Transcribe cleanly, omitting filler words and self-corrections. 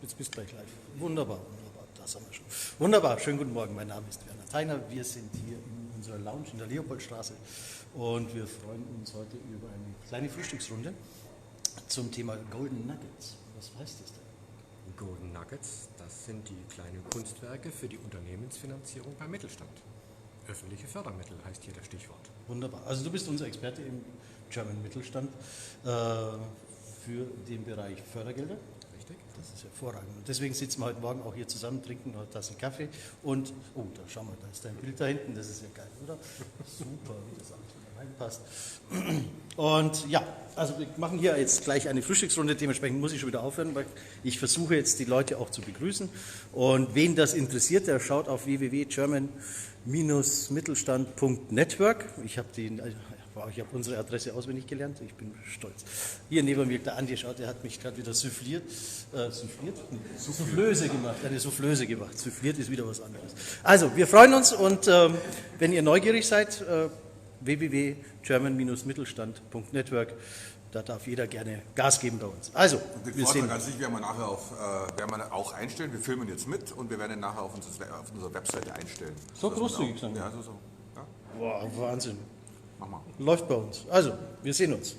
Jetzt bist du gleich live. Wunderbar, wunderbar, das haben wir schon. Wunderbar, schönen guten Morgen, mein Name ist Werner Theiner. Wir sind hier in unserer Lounge in der Leopoldstraße und wir freuen uns heute über eine kleine Frühstücksrunde zum Thema Golden Nuggets. Was heißt das denn? Golden Nuggets, das sind die kleinen Kunstwerke für die Unternehmensfinanzierung beim Mittelstand. Öffentliche Fördermittel heißt hier das Stichwort. Wunderbar, also du bist unser Experte im German Mittelstand für den Bereich Fördergelder. Richtig? Das ist hervorragend. Und deswegen sitzen wir heute Morgen auch hier zusammen, trinken noch eine Tasse Kaffee und, oh, da schau mal, da ist dein Bild da hinten, das ist ja geil, oder? Super, wie das alles wieder reinpasst. Und ja, also wir machen hier jetzt gleich eine Frühstücksrunde, dementsprechend muss ich schon wieder aufhören, weil ich versuche jetzt die Leute auch zu begrüßen. Und wen das interessiert, der schaut auf www.german-mittelstand.network. Ich habe unsere Adresse auswendig gelernt, ich bin stolz. Hier neben mir, der Andi schaut, der hat mich gerade wieder souffliert. Soufflöse gemacht, eine Soufflöse gemacht. Souffliert ist wieder was anderes. Also, wir freuen uns und wenn ihr neugierig seid, www.german-mittelstand.network, da darf jeder gerne Gas geben bei uns. Also, wir sehen ganz sicher, werden wir auch einstellen. Wir filmen jetzt mit und wir werden ihn nachher auf unserer Webseite einstellen. So großzügig sein. Ja, so. Ja. Wow, Wahnsinn. Mach mal. Läuft bei uns. Also, wir sehen uns.